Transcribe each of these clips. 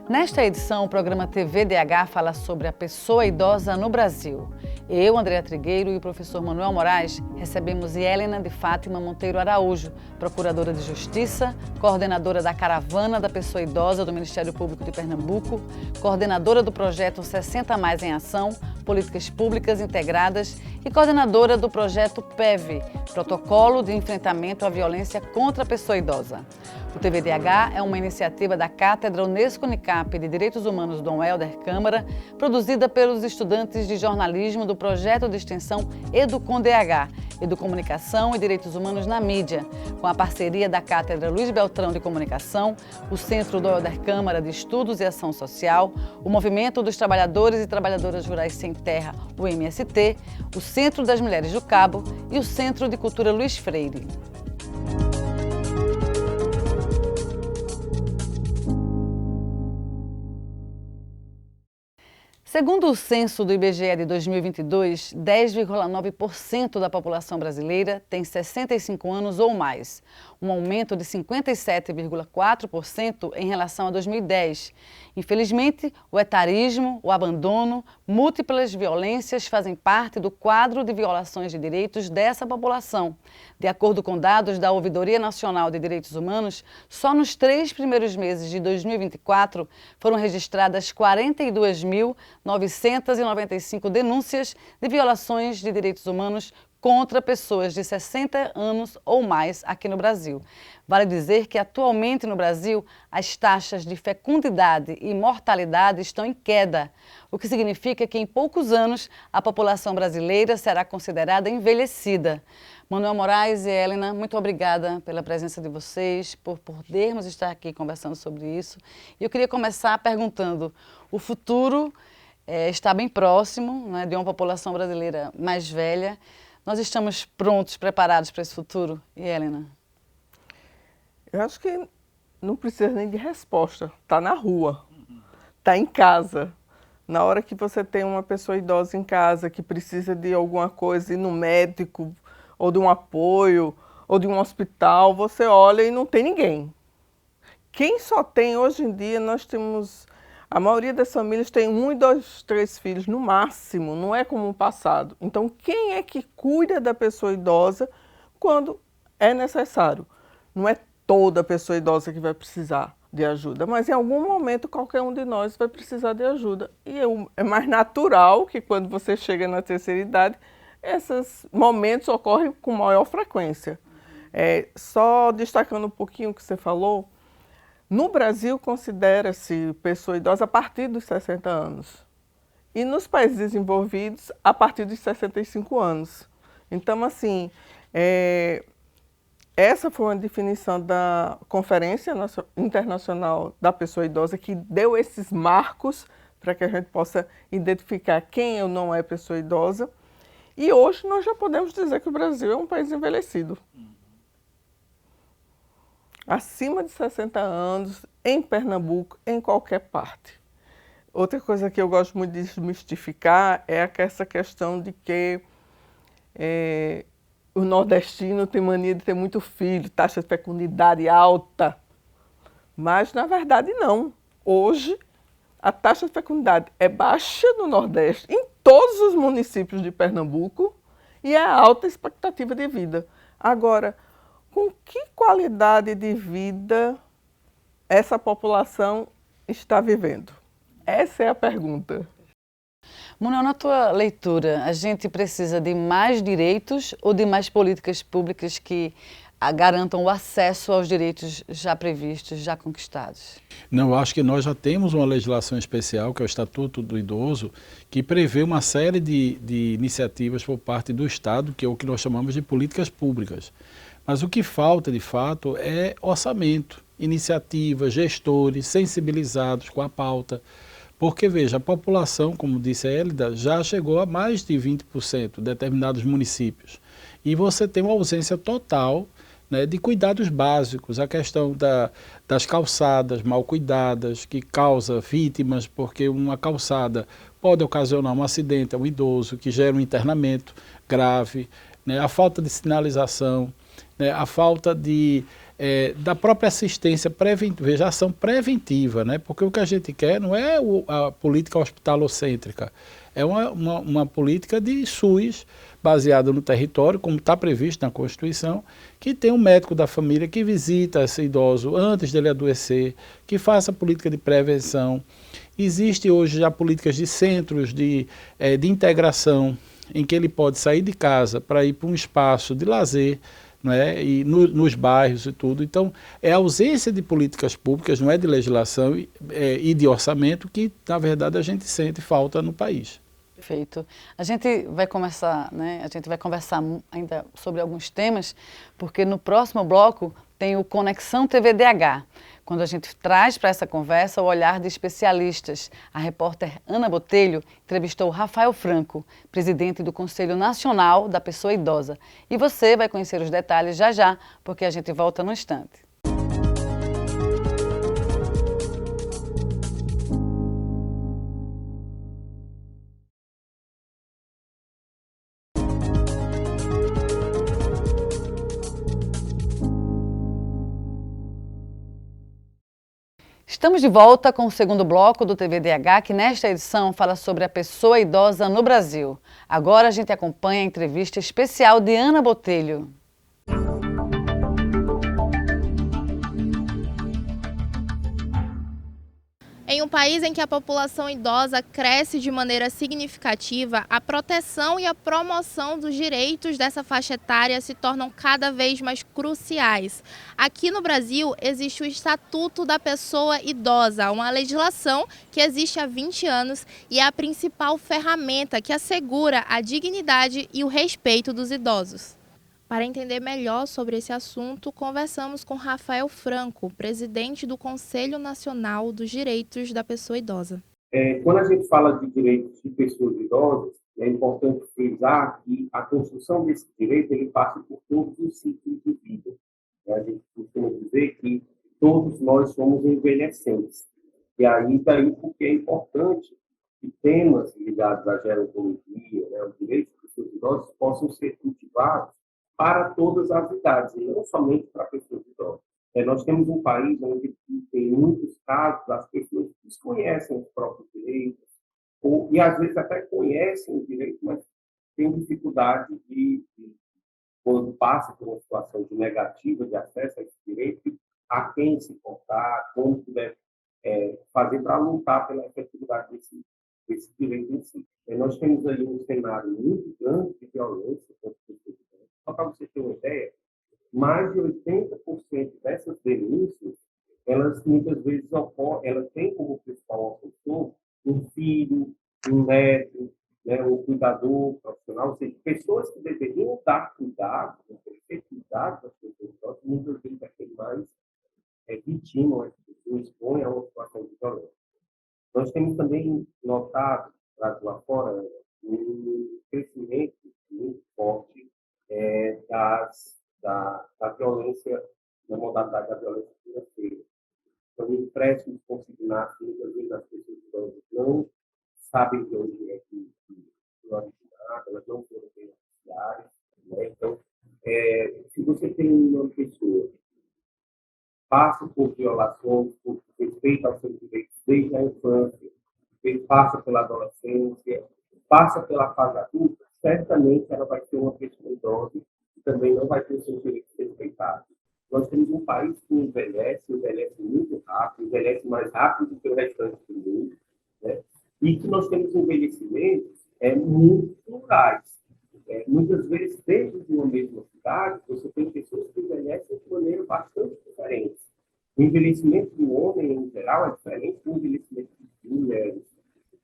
Nesta edição, o programa TVDH fala sobre a pessoa idosa no Brasil. Eu, Andréa Trigueiro e o professor Manuel Moraes recebemos Yelena de Fátima Monteiro Araújo, procuradora de Justiça, coordenadora da Caravana da Pessoa Idosa do Ministério Público de Pernambuco, coordenadora do projeto 60 Mais em Ação, Políticas Públicas Integradas e coordenadora do projeto PEV, Protocolo de Enfrentamento à Violência contra a Pessoa Idosa. O TVDH é uma iniciativa da Cátedra Unesco-Unicap de Direitos Humanos Dom Helder Câmara, produzida pelos estudantes de jornalismo do projeto de extensão EduComDH, Educomunicação e Direitos Humanos na Mídia, com a parceria da Cátedra Luiz Beltrão de Comunicação, o Centro Dom Helder Câmara de Estudos e Ação Social, o Movimento dos Trabalhadores e Trabalhadoras Rurais Sem Terra, o MST, o Centro das Mulheres do Cabo e o Centro de Cultura Luiz Freire. Segundo o censo do IBGE de 2022, 10,9% da população brasileira tem 65 anos ou mais, um aumento de 57,4% em relação a 2010. Infelizmente, o etarismo, o abandono, múltiplas violências fazem parte do quadro de violações de direitos dessa população. De acordo com dados da Ouvidoria Nacional de Direitos Humanos, só nos 3 primeiros meses de 2024 foram registradas 42.995 denúncias de violações de direitos humanos contra pessoas de 60 anos ou mais aqui no Brasil. Vale dizer que atualmente no Brasil as taxas de fecundidade e mortalidade estão em queda, o que significa que em poucos anos a população brasileira será considerada envelhecida. Manuel Moraes e Yelena, muito obrigada pela presença de vocês, por podermos estar aqui conversando sobre isso. E eu queria começar perguntando, o futuro está bem próximo, né, de uma população brasileira mais velha. Nós estamos prontos, preparados para esse futuro, Yelena? Eu acho que não precisa nem de resposta. Está na rua, está em casa. Na hora que você tem uma pessoa idosa em casa que precisa de alguma coisa, ir no médico, ou de um apoio, ou de um hospital, você olha e não tem ninguém. Quem só tem, hoje em dia, nós temos... A maioria das famílias tem 1, 2, 3 filhos no máximo, não é como o passado. Então, quem é que cuida da pessoa idosa quando é necessário? Não é toda pessoa idosa que vai precisar de ajuda, mas em algum momento qualquer um de nós vai precisar de ajuda. E é mais natural que quando você chega na terceira idade, esses momentos ocorrem com maior frequência. Só destacando um pouquinho o que você falou, no Brasil considera-se pessoa idosa a partir dos 60 anos. E nos países desenvolvidos, a partir dos 65 anos. Então, assim, essa foi uma definição da Conferência Internacional da Pessoa Idosa que deu esses marcos para que a gente possa identificar quem ou não é pessoa idosa. E hoje nós já podemos dizer que o Brasil é um país envelhecido. Acima de 60 anos, em Pernambuco, em qualquer parte. Outra coisa que eu gosto muito de desmistificar é essa questão de que o nordestino tem mania de ter muito filho, taxa de fecundidade alta. Mas, na verdade, não. Hoje, a taxa de fecundidade é baixa no Nordeste, em todos os municípios de Pernambuco, e é alta a expectativa de vida. Agora, com que qualidade de vida essa população está vivendo? Essa é a pergunta. Manuel, na tua leitura, a gente precisa de mais direitos ou de mais políticas públicas que garantam o acesso aos direitos já previstos, já conquistados? Não, eu acho que nós já temos uma legislação especial, que é o Estatuto do Idoso, que prevê uma série de iniciativas por parte do Estado, que é o que nós chamamos de políticas públicas. Mas o que falta, de fato, é orçamento, iniciativas, gestores sensibilizados com a pauta. Porque, veja, a população, como disse a Hélida, já chegou a mais de 20% em determinados municípios. E você tem uma ausência total, né, de cuidados básicos, a questão das calçadas mal cuidadas, que causa vítimas, porque uma calçada pode ocasionar um acidente a um idoso, que gera um internamento grave, né, a falta de sinalização, né, a falta de da própria assistência preventiva, veja, ação preventiva, né? Porque o que a gente quer não é a política hospitalocêntrica, é uma política de SUS baseada no território, como está previsto na Constituição, que tem um médico da família que visita esse idoso antes dele adoecer, que faça política de prevenção. Existe hoje já políticas de centros de integração, em que ele pode sair de casa para ir para um espaço de lazer, né, e nos bairros e tudo. Então, é a ausência de políticas públicas, não é de legislação e de orçamento que, na verdade, a gente sente falta no país. Perfeito. A gente vai conversar ainda sobre alguns temas, porque no próximo bloco tem o Conexão TVDH, quando a gente traz para essa conversa o olhar de especialistas. A repórter Ana Botelho entrevistou Rafael Franco, presidente do Conselho Nacional da Pessoa Idosa. E você vai conhecer os detalhes já já, porque a gente volta no instante. Estamos de volta com o segundo bloco do TVDH, que nesta edição fala sobre a pessoa idosa no Brasil. Agora a gente acompanha a entrevista especial de Ana Botelho. Em um país em que a população idosa cresce de maneira significativa, a proteção e a promoção dos direitos dessa faixa etária se tornam cada vez mais cruciais. Aqui no Brasil existe o Estatuto da Pessoa Idosa, uma legislação que existe há 20 anos e é a principal ferramenta que assegura a dignidade e o respeito dos idosos. Para entender melhor sobre esse assunto, conversamos com Rafael Franco, presidente do Conselho Nacional dos Direitos da Pessoa Idosa. Quando a gente fala de direitos de pessoas idosas, é importante frisar que a construção desse direito ele passa por todos os ciclos de vida. A gente costuma dizer que todos nós somos envelhecentes. E daí porque é importante que temas ligados à gerontologia, os direitos de pessoas idosas, possam ser cultivados para todas as idades, e não somente para pessoas idosas. Nós temos um país onde, em muitos casos, as pessoas desconhecem os próprios direitos, e às vezes até conhecem o direito, mas têm dificuldade quando passa por uma situação de negativa de acesso a esse direito, a quem se contar, como puder fazer para lutar pela efetividade desse direito em si. Nós temos aí um cenário muito grande de violência contra as pessoas. Só para você ter uma ideia, mais de 80% dessas denúncias, elas muitas vezes elas têm como principal ofensor um filho, um neto, um cuidador profissional, ou seja, pessoas que deveriam dar cuidado, oferecer cuidado às pessoas, muitas vezes é quem mais vitimam as pessoas, expõe a uma situação de violência. Nós temos também notado, lá fora, um crescimento muito forte da violência, da modalidade da violência financeira. Então, empréstimos consignados, muitas vezes as pessoas não sabem de onde é que foram originadas, elas não foram beneficiárias. Então, se você tem uma pessoa que passa por violações, por respeito aos seus direitos desde a infância, ele passa pela adolescência, passa pela fase adulta, certamente ela vai ser uma pessoa idosa e também não vai ter os seus direitos respeitados. Nós temos um país que envelhece muito rápido, envelhece mais rápido do que o restante do mundo, e que nós temos envelhecimentos muito plurais. Muitas vezes, dentro de uma mesma cidade, você tem pessoas que envelhecem de maneira bastante diferente. O envelhecimento do homem, em geral, é diferente do envelhecimento de mulheres.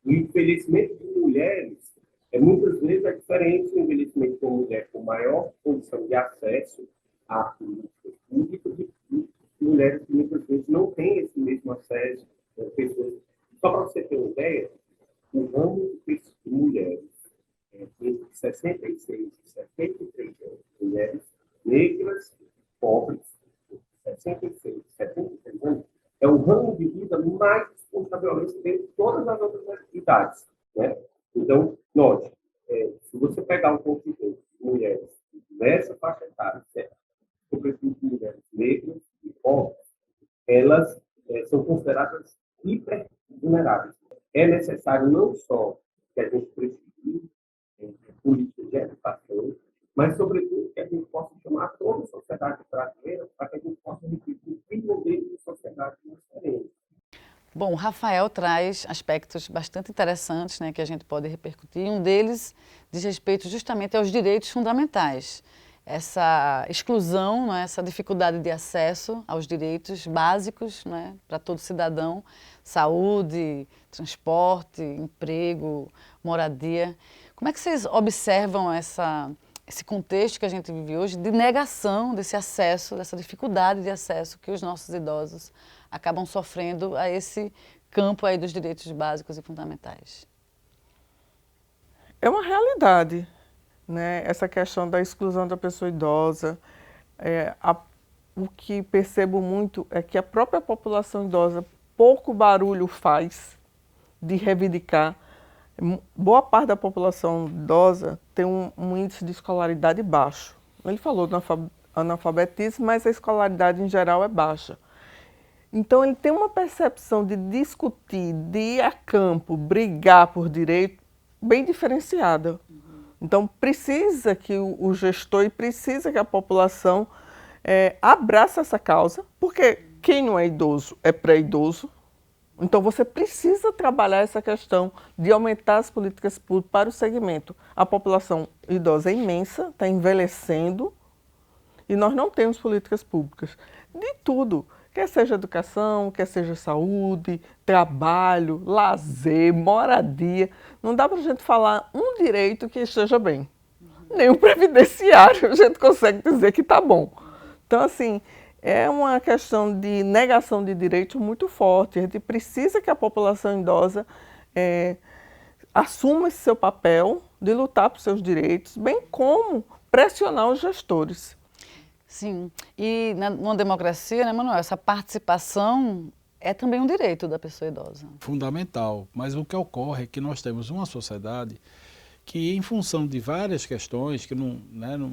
O envelhecimento de mulheres muitas vezes é diferente do envelhecimento de uma mulher com maior condição de acesso a políticas públicas e mulheres que muitas vezes não têm esse mesmo acesso a pessoas. Só para você ter uma ideia, o ramo de mulheres entre 66 e 73 anos, mulheres negras, pobres, 66 e 73 anos, é o ramo de vida mais exposto à violência dentro de todas as outras idades. Então, note, se você pegar um contingente de mulheres nessa faixa etária, sobretudo mulheres negros e pobres, elas são consideradas hiper vulneráveis. É necessário não só que a gente precise políticas de educação, mas, sobretudo, que a gente possa chamar toda a sociedade brasileira para que a gente possa repetir modelos de sociedade diferentes. Bom, o Rafael traz aspectos bastante interessantes, né, que a gente pode repercutir. Um deles diz respeito justamente aos direitos fundamentais. Essa exclusão, né, essa dificuldade de acesso aos direitos básicos, né, para todo cidadão, saúde, transporte, emprego, moradia. Como é que vocês observam esse contexto que a gente vive hoje de negação desse acesso, dessa dificuldade de acesso que os nossos idosos acabam sofrendo a esse campo aí dos direitos básicos e fundamentais? É uma realidade, né? Essa questão da exclusão da pessoa idosa. O que percebo muito é que a própria população idosa pouco barulho faz de reivindicar. Boa parte da população idosa tem um índice de escolaridade baixo. Ele falou do analfabetismo, mas a escolaridade em geral é baixa. Então, ele tem uma percepção de discutir, de ir a campo, brigar por direito, bem diferenciada. Então, precisa que o gestor e precisa que a população abrace essa causa, porque quem não é idoso é pré-idoso. Então, você precisa trabalhar essa questão de aumentar as políticas públicas para o segmento. A população idosa é imensa, está envelhecendo, e nós não temos políticas públicas de tudo. Quer seja educação, quer seja saúde, trabalho, lazer, moradia. Não dá para a gente falar um direito que esteja bem. Nem o previdenciário a gente consegue dizer que está bom. Então, assim, é uma questão de negação de direitos muito forte. A gente precisa que a população idosa assuma esse seu papel de lutar por seus direitos, bem como pressionar os gestores. Sim, e numa democracia, né, Manuel, essa participação é também um direito da pessoa idosa. Fundamental, mas o que ocorre é que nós temos uma sociedade que, em função de várias questões, que não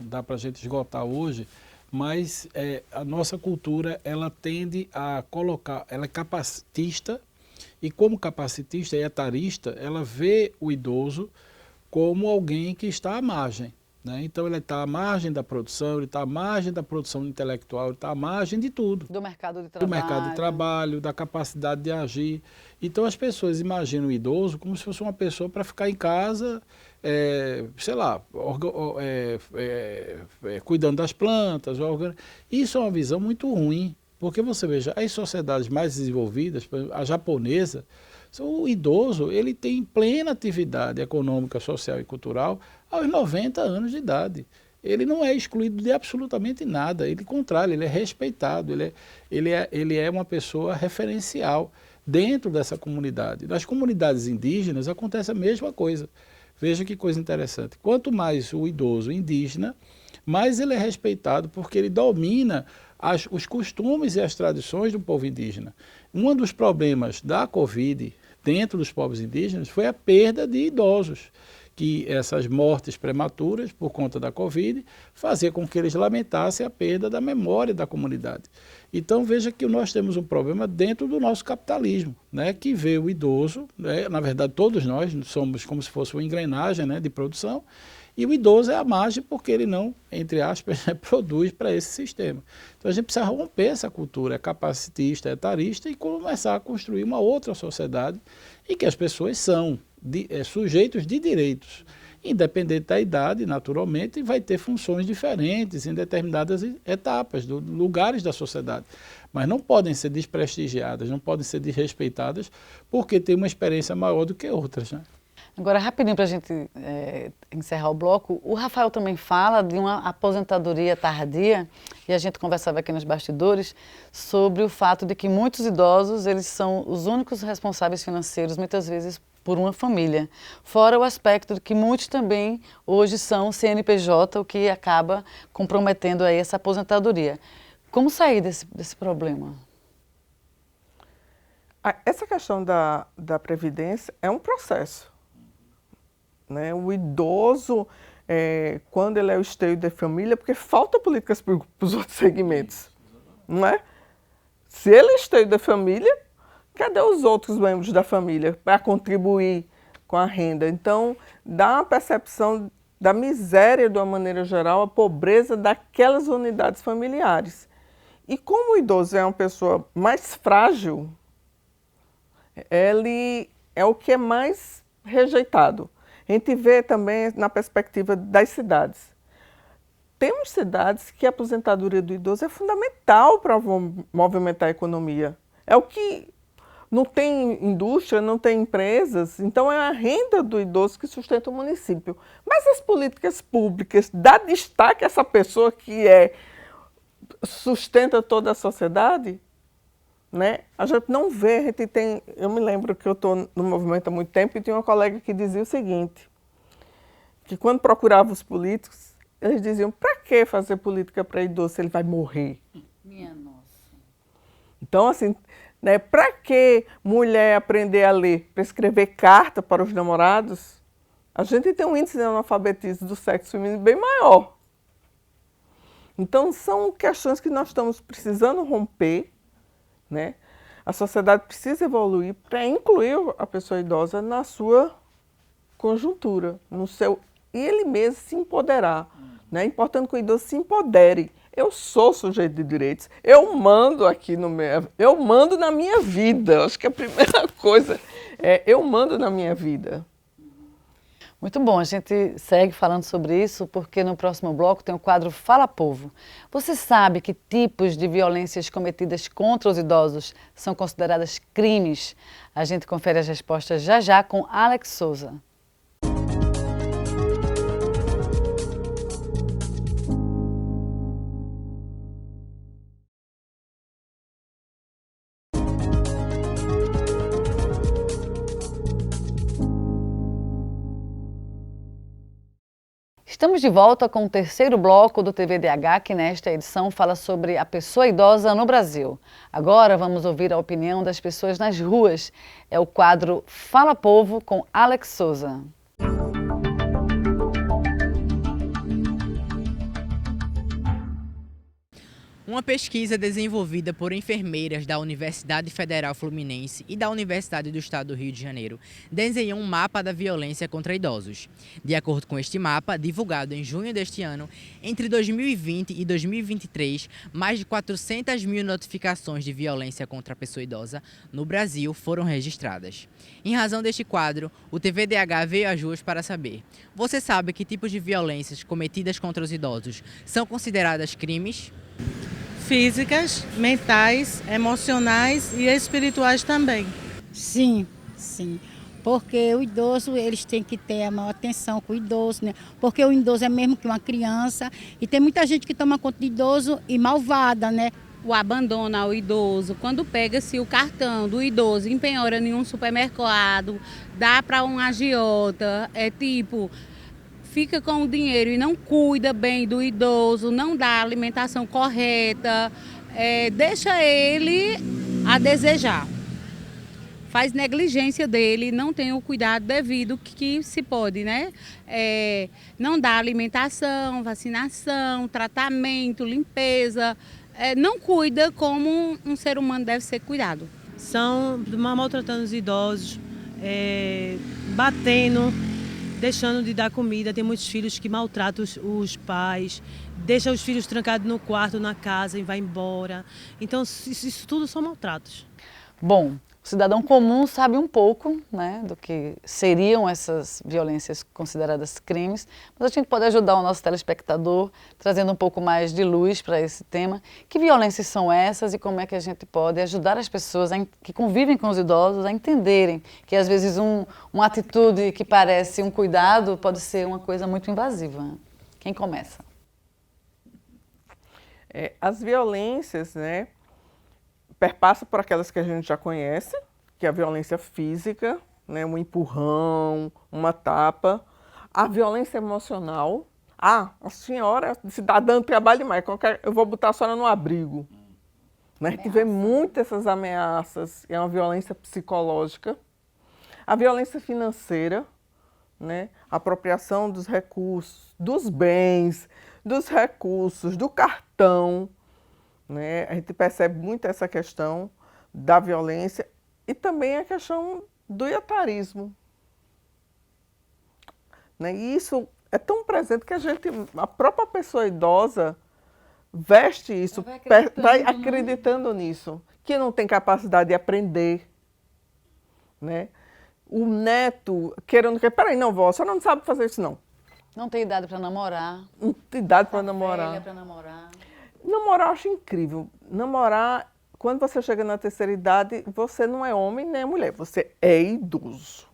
dá para a gente esgotar hoje, mas a nossa cultura, ela tende a colocar, ela é capacitista, e como capacitista e etarista, ela vê o idoso como alguém que está à margem. Então, ele está à margem da produção, ele está à margem da produção intelectual, ele está à margem de tudo. Do mercado de trabalho. Do mercado de trabalho, da capacidade de agir. Então, as pessoas imaginam o idoso como se fosse uma pessoa para ficar em casa, sei lá, cuidando das plantas. Isso é uma visão muito ruim, porque você veja, as sociedades mais desenvolvidas, por exemplo, a japonesa, o idoso ele tem plena atividade econômica, social e cultural aos 90 anos de idade. Ele não é excluído de absolutamente nada, ele, contrário, ele é respeitado, ele é uma pessoa referencial dentro dessa comunidade. Nas comunidades indígenas acontece a mesma coisa. Veja que coisa interessante. Quanto mais o idoso indígena, mais ele é respeitado, porque ele domina os costumes e as tradições do povo indígena. Um dos problemas da Covid dentro dos povos indígenas foi a perda de idosos, que essas mortes prematuras por conta da Covid fazia com que eles lamentassem a perda da memória da comunidade. Então veja que nós temos um problema dentro do nosso capitalismo, que vê o idoso, na verdade todos nós somos como se fosse uma engrenagem de produção, e o idoso é a margem porque ele não, entre aspas, produz para esse sistema. Então a gente precisa romper essa cultura capacitista, etarista e começar a construir uma outra sociedade em que as pessoas são sujeitos de direitos. Independente da idade, naturalmente, vai ter funções diferentes em determinadas etapas, lugares da sociedade. Mas não podem ser desprestigiadas, não podem ser desrespeitadas porque têm uma experiência maior do que outras. Agora, rapidinho para a gente encerrar o bloco, o Rafael também fala de uma aposentadoria tardia, e a gente conversava aqui nos bastidores sobre o fato de que muitos idosos, eles são os únicos responsáveis financeiros, muitas vezes, por uma família. Fora o aspecto de que muitos também hoje são CNPJ, o que acaba comprometendo aí essa aposentadoria. Como sair desse problema? Essa questão da Previdência é um processo. O idoso, quando ele é o esteio da família, porque falta políticas para os outros segmentos. não é? Se ele é esteio da família, cadê os outros membros da família para contribuir com a renda? Então, dá uma percepção da miséria, de uma maneira geral, a pobreza daquelas unidades familiares. E como o idoso é uma pessoa mais frágil, ele é o que é mais rejeitado. A gente vê também na perspectiva das cidades. Temos cidades que a aposentadoria do idoso é fundamental para movimentar a economia. É o que não tem indústria, não tem empresas, então é a renda do idoso que sustenta o município. Mas as políticas públicas dão destaque a essa pessoa que sustenta toda a sociedade, né? A gente não vê, a gente tem... Eu me lembro que eu estou no movimento há muito tempo e tinha uma colega que dizia o seguinte, que quando procurava os políticos, eles diziam, para que fazer política para idoso se ele vai morrer? Minha nossa. Então, assim, né, para que mulher aprender a ler, para escrever carta para os namorados? A gente tem um índice de analfabetismo do sexo feminino bem maior. Então, são questões que nós estamos precisando romper, né? A sociedade precisa evoluir para incluir a pessoa idosa na sua conjuntura, e ele mesmo se empoderar. Né? É importante que o idoso se empodere. Eu sou sujeito de direitos, eu mando eu mando na minha vida. Acho que a primeira coisa é eu mando na minha vida. Muito bom, a gente segue falando sobre isso porque no próximo bloco tem o quadro Fala Povo. Você sabe que tipos de violências cometidas contra os idosos são consideradas crimes? A gente confere as respostas já já com Alex Souza. Estamos de volta com o terceiro bloco do TVDH, que nesta edição fala sobre a pessoa idosa no Brasil. Agora vamos ouvir a opinião das pessoas nas ruas. É o quadro Fala Povo com Alex Souza. Uma pesquisa desenvolvida por enfermeiras da Universidade Federal Fluminense e da Universidade do Estado do Rio de Janeiro desenhou um mapa da violência contra idosos. De acordo com este mapa, divulgado em junho deste ano, entre 2020 e 2023, mais de 400 mil notificações de violência contra a pessoa idosa no Brasil foram registradas. Em razão deste quadro, o TVDH veio às ruas para saber: você sabe que tipos de violências cometidas contra os idosos são consideradas crimes? Físicas, mentais, emocionais e espirituais também. Sim, sim. Porque o idoso, eles têm que ter a maior atenção com o idoso, né? Porque o idoso é mesmo que uma criança e tem muita gente que toma conta de idoso e malvada, né? O abandono ao idoso, quando pega-se o cartão do idoso, empenhora em um supermercado, dá para um agiota, fica com o dinheiro e não cuida bem do idoso, não dá alimentação correta, deixa ele a desejar. Faz negligência dele, não tem o cuidado devido que se pode, né? Não dá alimentação, vacinação, tratamento, limpeza, não cuida como um ser humano deve ser cuidado. São maltratando os idosos, batendo, deixando de dar comida. Tem muitos filhos que maltratam os pais, deixam os filhos trancados no quarto, na casa e vai embora. Então, isso tudo são maltratos. Bom, o cidadão comum sabe um pouco, né, do que seriam essas violências consideradas crimes, mas a gente pode ajudar o nosso telespectador trazendo um pouco mais de luz para esse tema. Que violências são essas e como é que a gente pode ajudar as pessoas que convivem com os idosos a entenderem que às vezes uma atitude que parece um cuidado pode ser uma coisa muito invasiva. Quem começa? As violências, né, perpassa por aquelas que a gente já conhece, que é a violência física, né, um empurrão, uma tapa. A violência emocional. A senhora se está dando trabalho demais, eu vou botar a senhora no abrigo. Né? A gente vê muito essas ameaças, é uma violência psicológica. A violência financeira, né, a apropriação dos recursos, dos bens, dos recursos, do cartão. né? A gente percebe muito essa questão da violência e também a questão do etarismo, né? E isso é tão presente que a própria pessoa idosa veste isso, vai acreditando nisso, que não tem capacidade de aprender, né? O neto querendo que, peraí, não, vó, a senhora não sabe fazer isso, não. Não tem idade para namorar. Não tem idade para namorar. Velha para namorar. Namorar eu acho incrível. Namorar, quando você chega na terceira idade, você não é homem nem é mulher, você é idoso.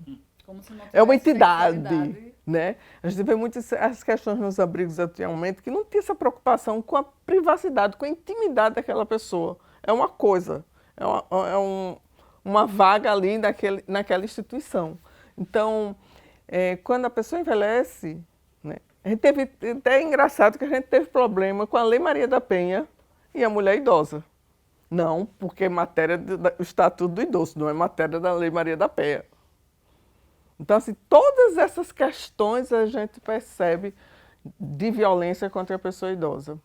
Como se não É uma tivesse entidade, sexualidade. né? A gente vê muito as questões nos abrigos atualmente que não tem essa preocupação com a privacidade, com a intimidade daquela pessoa. É uma coisa, uma vaga ali naquela instituição. Então, quando a pessoa envelhece, né? A gente teve, até é engraçado que a gente teve problema com a Lei Maria da Penha e a mulher idosa. Não, porque é matéria do Estatuto do Idoso, não é matéria da Lei Maria da Penha. Então, assim, todas essas questões a gente percebe de violência contra a pessoa idosa.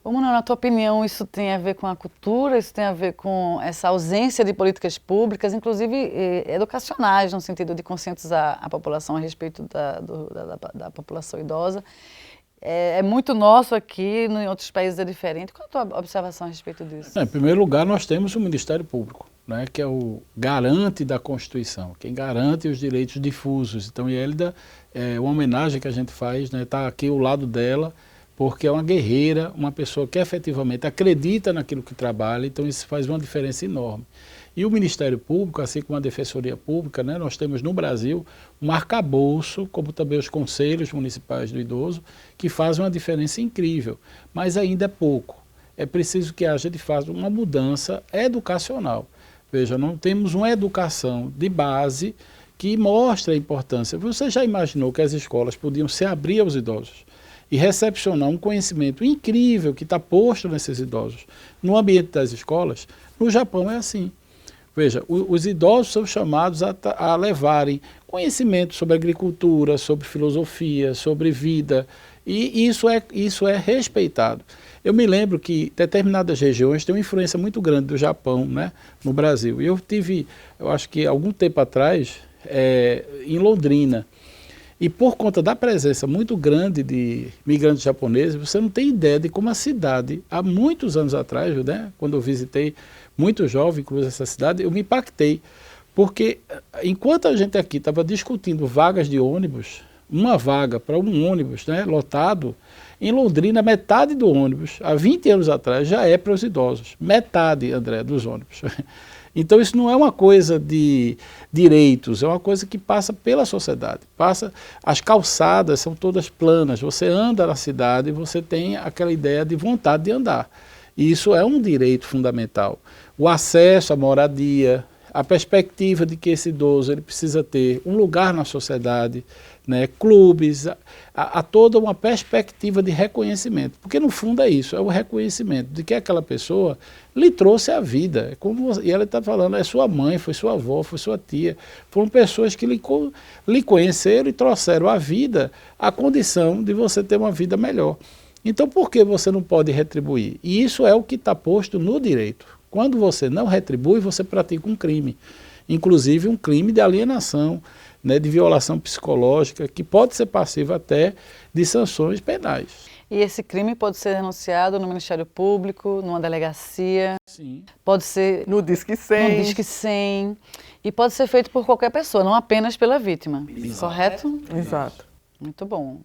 Ô, Manuel, na tua opinião, isso tem a ver com a cultura, isso tem a ver com essa ausência de políticas públicas, inclusive educacionais, no sentido de conscientizar a população a respeito da população idosa? É muito nosso aqui, em outros países é diferente. Qual é a tua observação a respeito disso? Em primeiro lugar, nós temos o Ministério Público, né, que é o garante da Constituição, quem garante os direitos difusos. Então, Ielda, uma homenagem que a gente faz, né, tá aqui ao lado dela, porque é uma guerreira, uma pessoa que efetivamente acredita naquilo que trabalha, então isso faz uma diferença enorme. E o Ministério Público, assim como a Defensoria Pública, né, nós temos no Brasil um arcabouço, como também os conselhos municipais do idoso, que fazem uma diferença incrível, mas ainda é pouco. É preciso que haja, de fato, uma mudança educacional. Veja, não temos uma educação de base que mostre a importância. Você já imaginou que as escolas podiam se abrir aos idosos e recepcionar um conhecimento incrível que está posto nesses idosos no ambiente das escolas? No Japão é assim. Veja, os idosos são chamados a levarem conhecimento sobre agricultura, sobre filosofia, sobre vida, e isso é respeitado. Eu me lembro que determinadas regiões têm uma influência muito grande do Japão, né, no Brasil. E eu tive, eu acho que algum tempo atrás, em Londrina, e por conta da presença muito grande de migrantes japoneses, você não tem ideia de como a cidade, há muitos anos atrás, né, quando eu visitei, muito jovem, inclusive essa cidade, eu me impactei, porque enquanto a gente aqui estava discutindo vagas de ônibus, uma vaga para um ônibus, né, lotado, em Londrina, metade do ônibus, há 20 anos atrás, já é para os idosos. Metade, André, dos ônibus. Então isso não é uma coisa de direitos, é uma coisa que passa pela sociedade. As calçadas são todas planas, você anda na cidade e você tem aquela ideia de vontade de andar. E isso é um direito fundamental. O acesso à moradia, a perspectiva de que esse idoso ele precisa ter um lugar na sociedade, né, clubes, há toda uma perspectiva de reconhecimento. Porque no fundo é isso, é o reconhecimento de que aquela pessoa lhe trouxe a vida. E ela está falando, é sua mãe, foi sua avó, foi sua tia. Foram pessoas que lhe conheceram e trouxeram à vida a condição de você ter uma vida melhor. Então, por que você não pode retribuir? E isso é o que está posto no direito. Quando você não retribui, você pratica um crime. Inclusive um crime de alienação, né, de violação psicológica, que pode ser passivo até de sanções penais. E esse crime pode ser denunciado no Ministério Público, numa delegacia, Sim. Pode ser no Disque 100. No Disque 100, e pode ser feito por qualquer pessoa, não apenas pela vítima. Exato. Correto? Exato. Muito bom.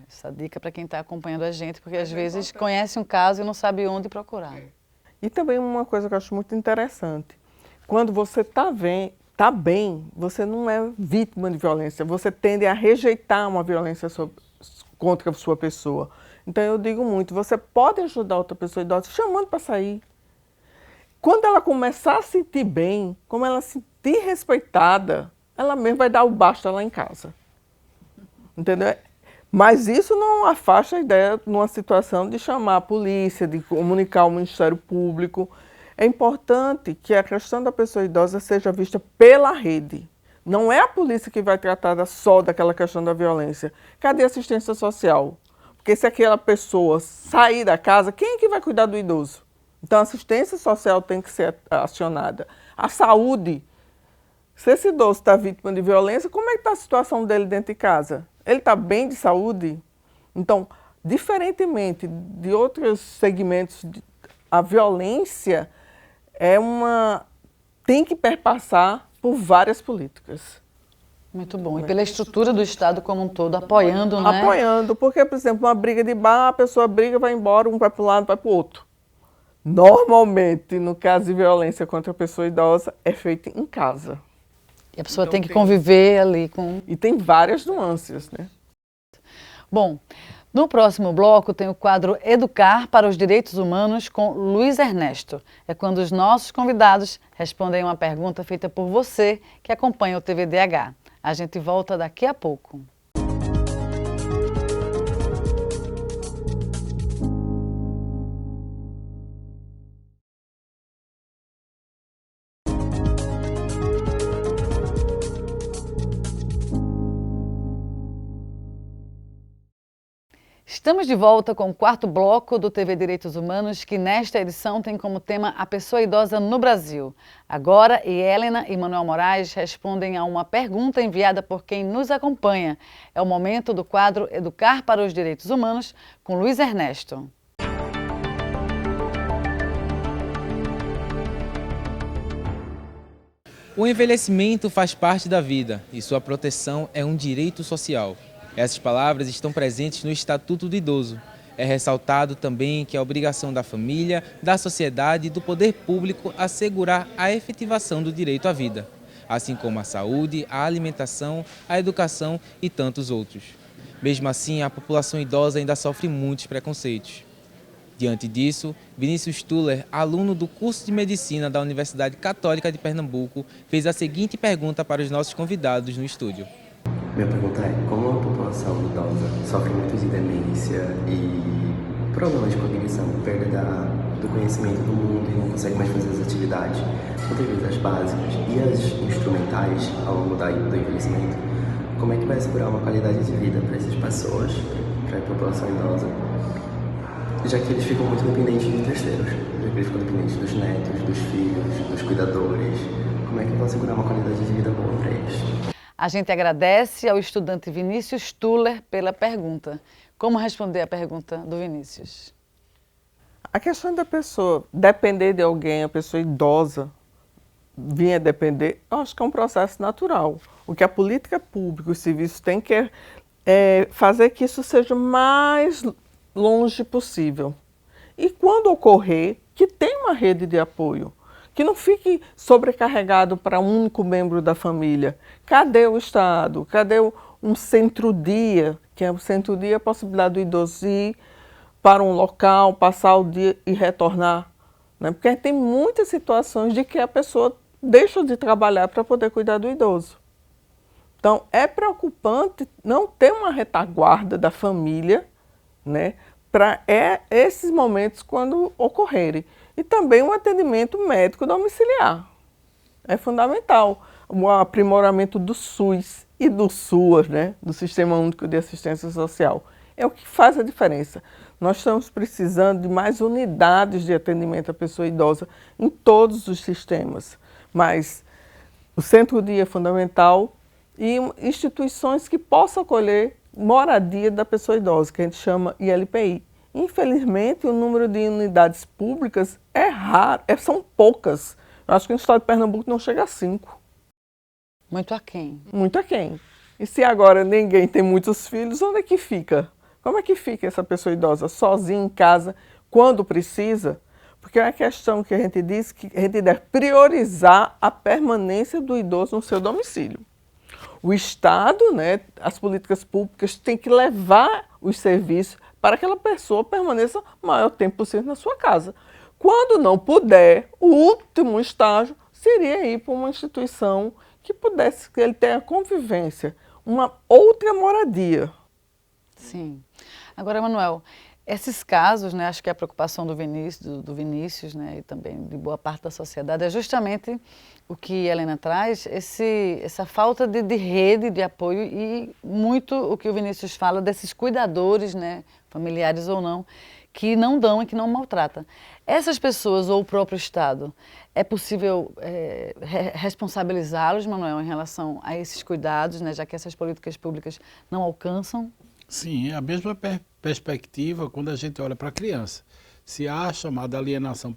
Essa dica para quem está acompanhando a gente, porque às vezes conhece um caso e não sabe onde procurar. E também uma coisa que eu acho muito interessante, quando você está bem, você não é vítima de violência, você tende a rejeitar uma violência contra a sua pessoa. Então eu digo muito, você pode ajudar outra pessoa idosa chamando para sair. Quando ela começar a se sentir bem, como ela se sentir respeitada, ela mesmo vai dar o basta lá em casa. Entendeu? Mas isso não afasta a ideia, numa situação, de chamar a polícia, de comunicar ao Ministério Público. É importante que a questão da pessoa idosa seja vista pela rede. Não é a polícia que vai tratar só daquela questão da violência. Cadê a assistência social? Porque se aquela pessoa sair da casa, quem é que vai cuidar do idoso? Então, a assistência social tem que ser acionada. A saúde, se esse idoso está vítima de violência, como é que está a situação dele dentro de casa? Ele está bem de saúde? Então, diferentemente de outros segmentos, a violência tem que perpassar por várias políticas. Muito bom. E pela estrutura do Estado como um todo, apoiando, né? Apoiando, porque, por exemplo, uma briga de bar, a pessoa briga, vai embora, um vai para um lado, vai para o outro. Normalmente, no caso de violência contra a pessoa idosa, é feito em casa. E a pessoa tem que conviver ali com... E tem várias nuances, né? Bom, no próximo bloco tem o quadro Educar para os Direitos Humanos com Luiz Ernesto. É quando os nossos convidados respondem uma pergunta feita por você que acompanha o TVDH. A gente volta daqui a pouco. Estamos de volta com o quarto bloco do TV Direitos Humanos, que nesta edição tem como tema a pessoa idosa no Brasil. Agora, Helena e Manuel Moraes respondem a uma pergunta enviada por quem nos acompanha. É o momento do quadro Educar para os Direitos Humanos, com Luiz Ernesto. O envelhecimento faz parte da vida e sua proteção é um direito social. Essas palavras estão presentes no Estatuto do Idoso. É ressaltado também que é obrigação da família, da sociedade e do poder público assegurar a efetivação do direito à vida, assim como a saúde, a alimentação, a educação e tantos outros. Mesmo assim, a população idosa ainda sofre muitos preconceitos. Diante disso, Vinícius Stuller, aluno do curso de Medicina da Universidade Católica de Pernambuco, fez a seguinte pergunta para os nossos convidados no estúdio. Minha pergunta é, como a população idosa sofre muito de demência e problemas de cognição, perda do conhecimento do mundo e não consegue mais fazer as atividades, muitas vezes as básicas e as instrumentais ao longo do envelhecimento, como é que vai assegurar uma qualidade de vida para essas pessoas, para a população idosa, já que eles ficam muito dependentes de terceiros, já que eles ficam dependentes dos netos, dos filhos, dos cuidadores, como é que vão assegurar uma qualidade de vida boa para eles? A gente agradece ao estudante Vinícius Stuller pela pergunta. Como responder a pergunta do Vinícius? A questão da pessoa depender de alguém, a pessoa idosa vir a depender, eu acho que é um processo natural. O que a política pública, os serviços têm que fazer que isso seja o mais longe possível. E quando ocorrer, que tenha uma rede de apoio. Que não fique sobrecarregado para um único membro da família. Cadê o Estado? Cadê um centro-dia? Que é o centro-dia a possibilidade do idoso ir para um local, passar o dia e retornar. Né? Porque tem muitas situações de que a pessoa deixa de trabalhar para poder cuidar do idoso. Então, é preocupante não ter uma retaguarda da família, né, para esses momentos quando ocorrerem. E também um atendimento médico domiciliar. É fundamental. O aprimoramento do SUS e do SUAS, né, do Sistema Único de Assistência Social. É o que faz a diferença. Nós estamos precisando de mais unidades de atendimento à pessoa idosa em todos os sistemas. Mas o centro-dia é fundamental e instituições que possam acolher moradia da pessoa idosa, que a gente chama ILPI. Infelizmente, o número de unidades públicas é raro, são poucas. Eu acho que no estado de Pernambuco não chega a 5. Muito aquém. Muito aquém. E se agora ninguém tem muitos filhos, onde é que fica? Como é que fica essa pessoa idosa sozinha em casa, quando precisa? Porque é uma questão que a gente diz que a gente deve priorizar a permanência do idoso no seu domicílio. O Estado, né, as políticas públicas têm que levar os serviços para que aquela pessoa permaneça o maior tempo possível na sua casa. Quando não puder, o último estágio seria ir para uma instituição que pudesse que ele tenha convivência, uma outra moradia. Sim. Agora, Manuel, esses casos, né, acho que a preocupação do Vinícius, né, e também de boa parte da sociedade, é justamente o que Helena traz, essa falta de rede de apoio e muito o que o Vinícius fala desses cuidadores, né, familiares ou não, que não dão e que não maltratam. Essas pessoas ou o próprio Estado, é possível responsabilizá-los, Manuel, em relação a esses cuidados, né, já que essas políticas públicas não alcançam? Sim, é a mesma perspectiva quando a gente olha para a criança. Se há a chamada alienação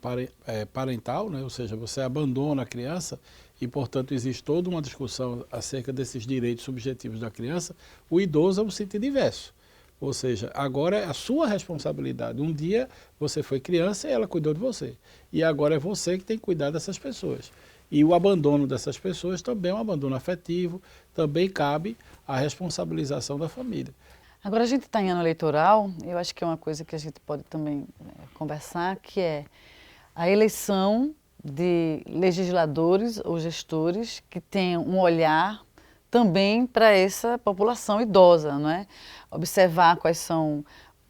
parental, né, ou seja, você abandona a criança e, portanto, existe toda uma discussão acerca desses direitos subjetivos da criança, o idoso é um sentido inverso. Ou seja, agora é a sua responsabilidade. Um dia você foi criança e ela cuidou de você. E agora é você que tem que cuidar dessas pessoas. E o abandono dessas pessoas também é um abandono afetivo, também cabe a responsabilização da família. Agora a gente está em ano eleitoral, eu acho que é uma coisa que a gente pode também conversar, que é a eleição de legisladores ou gestores que tenham um olhar também para essa população idosa, não é? Observar quais são,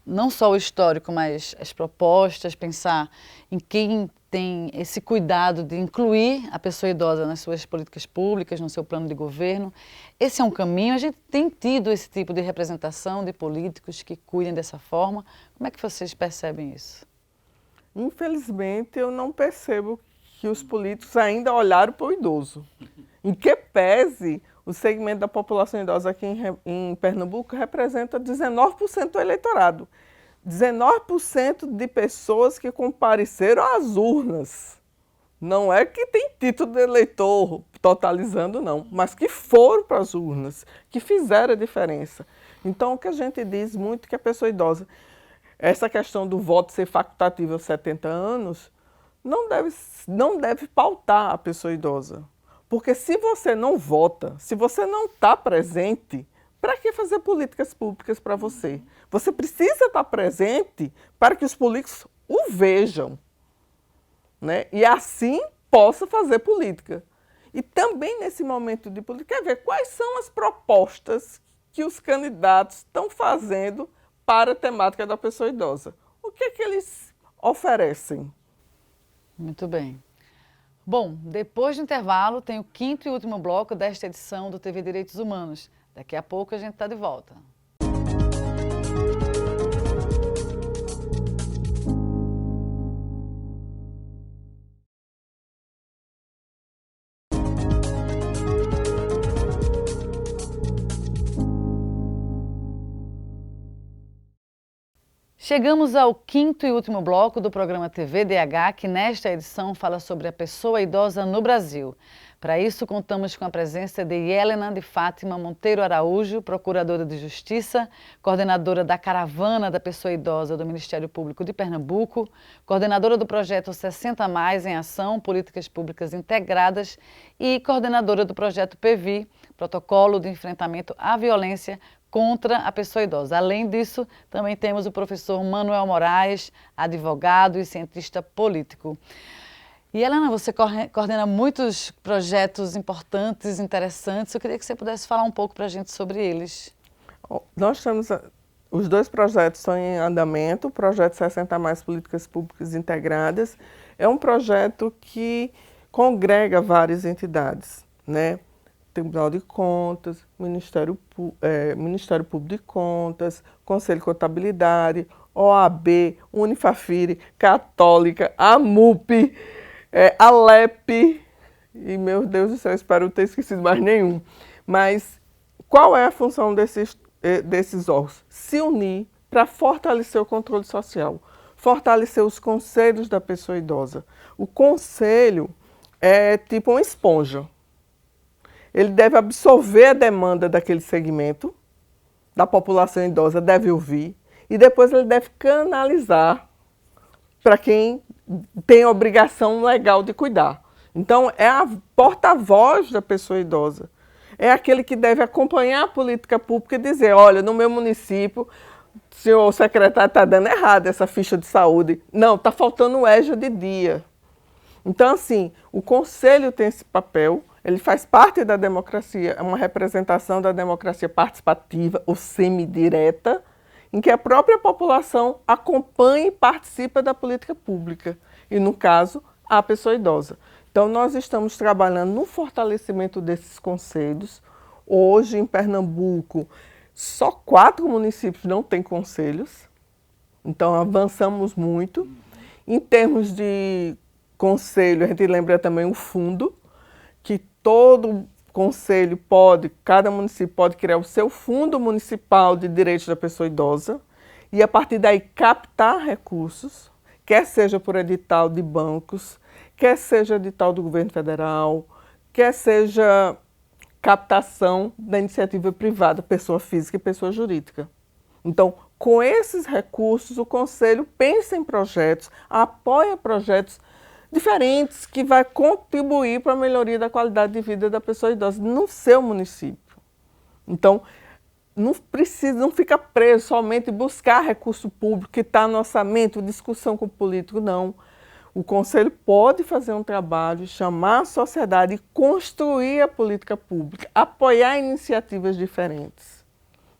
não só o histórico, mas as propostas, pensar em quem tem esse cuidado de incluir a pessoa idosa nas suas políticas públicas, no seu plano de governo. Esse é um caminho, a gente tem tido esse tipo de representação de políticos que cuidem dessa forma. Como é que vocês percebem isso? Infelizmente, eu não percebo que os políticos ainda olharam para o idoso. Em que pese, o segmento da população idosa aqui em Pernambuco representa 19% do eleitorado. 19% de pessoas que compareceram às urnas. Não é que tem título de eleitor totalizando, não, mas que foram para as urnas, que fizeram a diferença. Então, o que a gente diz muito que a pessoa idosa, essa questão do voto ser facultativo aos 70 anos, não deve pautar a pessoa idosa. Porque se você não vota, se você não está presente, para que fazer políticas públicas para você? Você precisa estar presente para que os políticos o vejam, né? E assim possa fazer política. E também nesse momento de política, quer ver quais são as propostas que os candidatos estão fazendo para a temática da pessoa idosa. O que é que eles oferecem? Muito bem. Bom, depois do intervalo tem o quinto e último bloco desta edição do TV Direitos Humanos. Daqui a pouco a gente está de volta. Chegamos ao quinto e último bloco do programa TV DH, que nesta edição fala sobre a pessoa idosa no Brasil. Para isso, contamos com a presença de Yelena de Fátima Monteiro Araújo, Procuradora de Justiça, coordenadora da Caravana da Pessoa Idosa do Ministério Público de Pernambuco, coordenadora do projeto 60 Mais em Ação, Políticas Públicas Integradas e coordenadora do projeto PEVI, Protocolo de Enfrentamento à Violência contra a pessoa idosa. Além disso, também temos o professor Manuel Moraes, advogado e cientista político. E Helena, você coordena muitos projetos importantes, interessantes. Eu queria que você pudesse falar um pouco para a gente sobre eles. Nós temos, os dois projetos estão em andamento. O projeto 60 Mais Políticas Públicas Integradas é um projeto que congrega várias entidades, né? Tribunal de Contas, Ministério Público de Contas, Conselho de Contabilidade, OAB, Unifafire, Católica, AMUP, ALEP, e meu Deus do céu, espero não ter esquecido mais nenhum. Mas qual é a função desses órgãos? Se unir para fortalecer o controle social, fortalecer os conselhos da pessoa idosa. O conselho é tipo uma esponja. Ele deve absorver a demanda daquele segmento, da população idosa, deve ouvir, e depois ele deve canalizar para quem tem a obrigação legal de cuidar. Então, é a porta-voz da pessoa idosa. É aquele que deve acompanhar a política pública e dizer, olha, no meu município, o senhor secretário está dando errado essa ficha de saúde. Não, está faltando o EJA de dia. Então, assim, o conselho tem esse papel. Ele faz parte da democracia, é uma representação da democracia participativa ou semidireta, em que a própria população acompanha e participa da política pública, e, no caso, a pessoa idosa. Então, nós estamos trabalhando no fortalecimento desses conselhos. Hoje, em Pernambuco, só 4 municípios não têm conselhos, Então, avançamos muito. Em termos de conselho, a gente lembra também o fundo, que todo conselho cada município pode criar o seu fundo municipal de direitos da pessoa idosa e, a partir daí, captar recursos, quer seja por edital de bancos, quer seja edital do governo federal, quer seja captação da iniciativa privada, pessoa física e pessoa jurídica. Então, com esses recursos, o Conselho pensa em projetos, apoia projetos diferentes que vai contribuir para a melhoria da qualidade de vida da pessoa idosa no seu município. Então, não fica preso somente em buscar recurso público que está no orçamento, discussão com o político, não. O Conselho pode fazer um trabalho, chamar a sociedade e construir a política pública, apoiar iniciativas diferentes.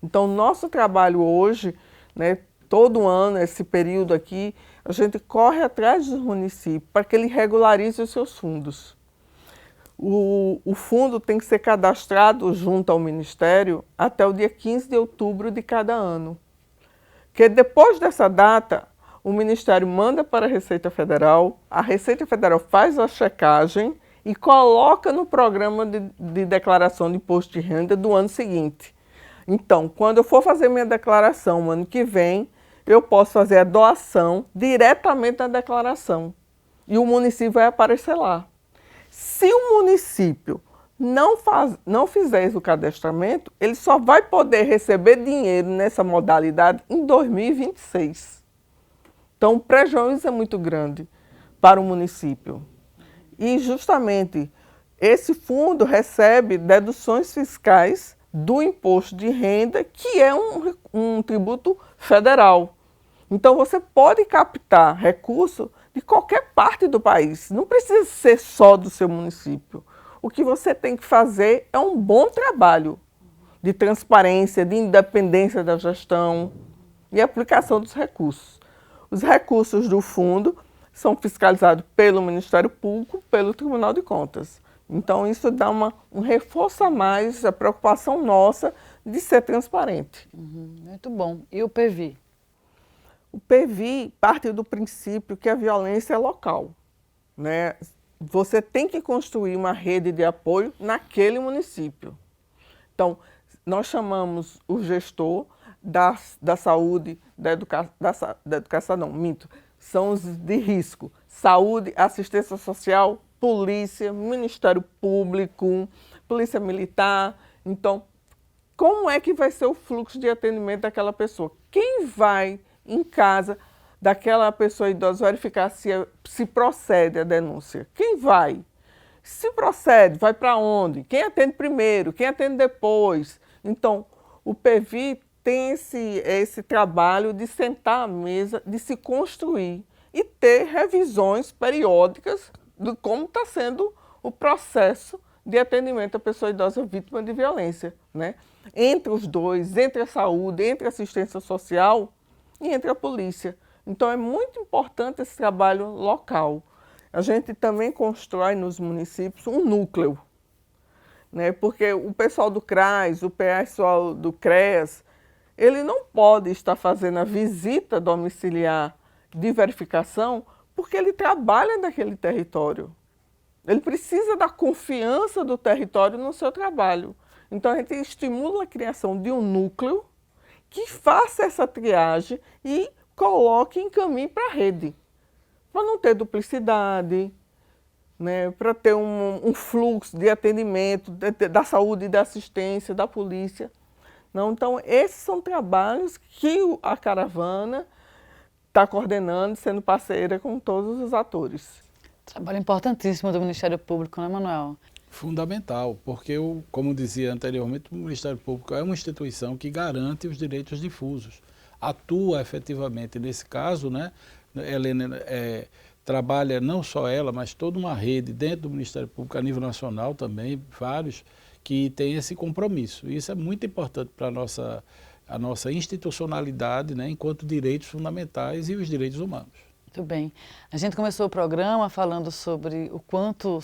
Então, nosso trabalho hoje, né, todo ano, esse período aqui, a gente corre atrás dos municípios para que ele regularize os seus fundos. O fundo tem que ser cadastrado junto ao Ministério até o dia 15 de outubro de cada ano. Porque depois dessa data, o Ministério manda para a Receita Federal faz a checagem e coloca no programa de declaração de imposto de renda do ano seguinte. Então, quando eu for fazer minha declaração no ano que vem, eu posso fazer a doação diretamente na declaração e o município vai aparecer lá. Se o município não fizer o cadastramento, ele só vai poder receber dinheiro nessa modalidade em 2026. Então, o prejuízo é muito grande para o município. E, justamente, esse fundo recebe deduções fiscais do imposto de renda, que é um tributo federal. Então, você pode captar recurso de qualquer parte do país, não precisa ser só do seu município. O que você tem que fazer é um bom trabalho de transparência, de independência da gestão e aplicação dos recursos. Os recursos do fundo são fiscalizados pelo Ministério Público, pelo Tribunal de Contas. Então, isso dá um reforço a mais a preocupação nossa de ser transparente. Muito bom. E o PV? O PV parte do princípio que a violência é local, né? Você tem que construir uma rede de apoio naquele município. Então, nós chamamos o gestor da saúde, da educação, não, minto, são os de risco, saúde, assistência social, polícia, Ministério Público, Polícia Militar. Então, como é que vai ser o fluxo de atendimento daquela pessoa? Quem vai em casa daquela pessoa idosa verificar se procede a denúncia? Quem vai? Se procede, vai para onde? Quem atende primeiro? Quem atende depois? Então, o PV tem esse trabalho de sentar à mesa, de se construir e ter revisões periódicas de como está sendo o processo de atendimento à pessoa idosa vítima de violência, né? Entre os dois, entre a saúde, entre a assistência social e entre a polícia. Então, é muito importante esse trabalho local. A gente também constrói nos municípios um núcleo, né? Porque o pessoal do CRAS, o pessoal do CREAS, ele não pode estar fazendo a visita domiciliar de verificação porque ele trabalha naquele território. Ele precisa da confiança do território no seu trabalho. Então, a gente estimula a criação de um núcleo que faça essa triagem e coloque em caminho para a rede, para não ter duplicidade, né, para ter um fluxo de atendimento da saúde, da assistência, da polícia. Não, então, esses são trabalhos que a caravana está coordenando, sendo parceira com todos os atores. Trabalho importantíssimo do Ministério Público, né, Manuel? Fundamental, porque, como dizia anteriormente, o Ministério Público é uma instituição que garante os direitos difusos. Atua efetivamente nesse caso, né? Helena trabalha não só ela, mas toda uma rede dentro do Ministério Público a nível nacional também, vários, que têm esse compromisso. Isso é muito importante para a nossa institucionalidade, né, enquanto direitos fundamentais e os direitos humanos. Muito bem. A gente começou o programa falando sobre o quanto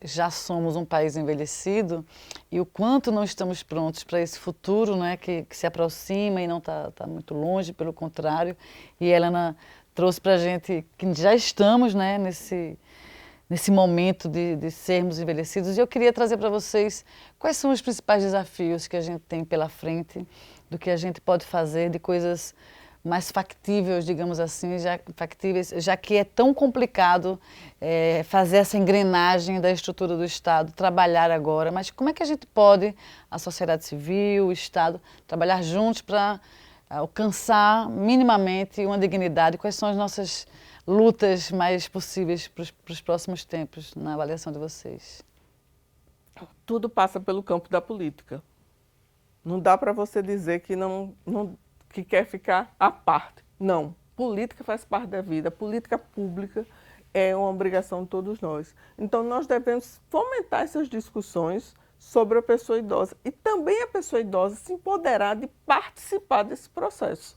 já somos um país envelhecido e o quanto não estamos prontos para esse futuro, né, que se aproxima e não está muito longe, pelo contrário. E a Helena trouxe para a gente que já estamos, né, nesse momento de sermos envelhecidos. E eu queria trazer para vocês quais são os principais desafios que a gente tem pela frente, do que a gente pode fazer, de coisas mais factíveis, digamos assim, já que é tão complicado fazer essa engrenagem da estrutura do Estado, trabalhar agora. Mas como é que a gente pode, a sociedade civil, o Estado, trabalhar juntos para alcançar minimamente uma dignidade? Quais são as nossas lutas mais possíveis para os próximos tempos, na avaliação de vocês? Tudo passa pelo campo da política. Não dá para você dizer que quer ficar à parte. Não. Política faz parte da vida. Política pública é uma obrigação de todos nós. Então, nós devemos fomentar essas discussões sobre a pessoa idosa. E também a pessoa idosa se empoderar de participar desse processo.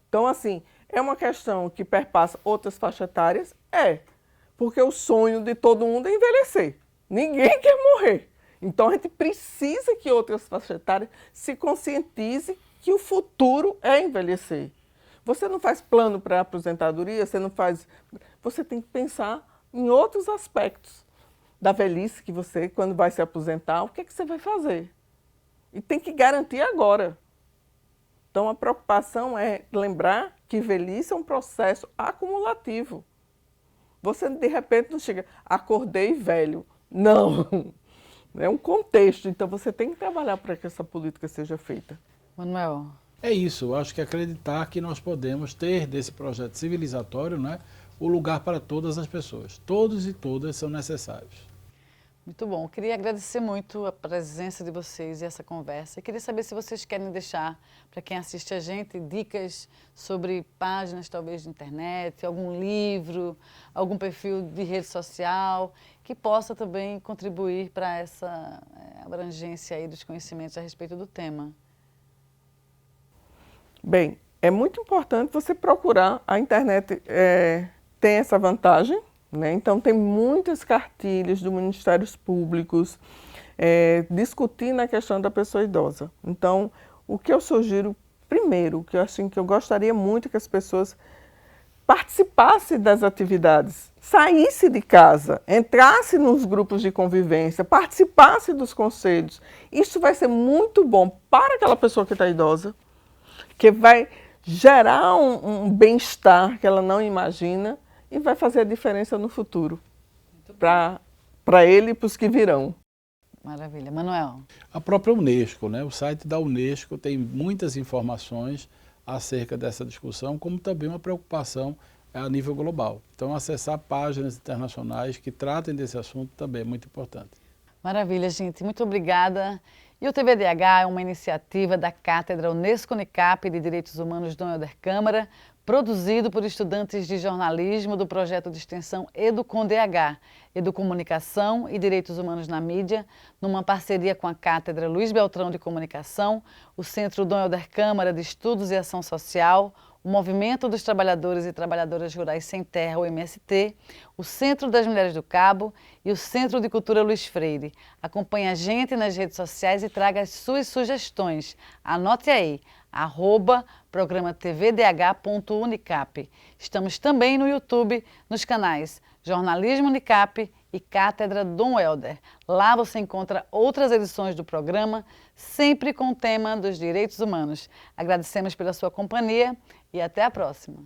Então, assim, é uma questão que perpassa outras faixas etárias? É. Porque o sonho de todo mundo é envelhecer. Ninguém quer morrer. Então, a gente precisa que outras faixas etárias se conscientizem que o futuro é envelhecer. Você não faz plano para a aposentadoria, você tem que pensar em outros aspectos da velhice que você, quando vai se aposentar, o que é que você vai fazer? E tem que garantir agora. Então, a preocupação é lembrar que velhice é um processo acumulativo. Você, de repente, não chega, acordei velho. Não, é um contexto. Então, você tem que trabalhar para que essa política seja feita. Manuel. É isso, eu acho que acreditar que nós podemos ter desse projeto civilizatório, né, o lugar para todas as pessoas. Todos e todas são necessários. Muito bom. Eu queria agradecer muito a presença de vocês e essa conversa. Eu queria saber se vocês querem deixar, para quem assiste a gente, dicas sobre páginas, talvez, de internet, algum livro, algum perfil de rede social, que possa também contribuir para essa abrangência aí dos conhecimentos a respeito do tema. Bem, é muito importante você procurar. A internet tem essa vantagem, né? Então, tem muitas cartilhas dos Ministérios Públicos discutindo a questão da pessoa idosa. Então, o que eu sugiro, primeiro, que eu gostaria muito que as pessoas participassem das atividades, saíssem de casa, entrassem nos grupos de convivência, participassem dos conselhos. Isso vai ser muito bom para aquela pessoa que está idosa, que vai gerar um bem-estar que ela não imagina e vai fazer a diferença no futuro, para ele e para os que virão. Maravilha. Manuel. A própria Unesco, né? O site da Unesco tem muitas informações acerca dessa discussão, como também uma preocupação a nível global. Então, acessar páginas internacionais que tratem desse assunto também é muito importante. Maravilha, gente. Muito obrigada. E o TVDH é uma iniciativa da Cátedra Unesco-Unicap de Direitos Humanos Dom Helder Câmara, produzido por estudantes de jornalismo do projeto de extensão EduComDH, Educomunicação e Direitos Humanos na Mídia, numa parceria com a Cátedra Luiz Beltrão de Comunicação, o Centro Dom Helder Câmara de Estudos e Ação Social, o Movimento dos Trabalhadores e Trabalhadoras Rurais Sem Terra, o MST, o Centro das Mulheres do Cabo e o Centro de Cultura Luiz Freire. Acompanhe a gente nas redes sociais e traga as suas sugestões. Anote aí, @programa tvdh.unicap. Estamos também no YouTube, nos canais Jornalismo Unicap e Cátedra Dom Helder. Lá você encontra outras edições do programa, sempre com o tema dos direitos humanos. Agradecemos pela sua companhia e até a próxima.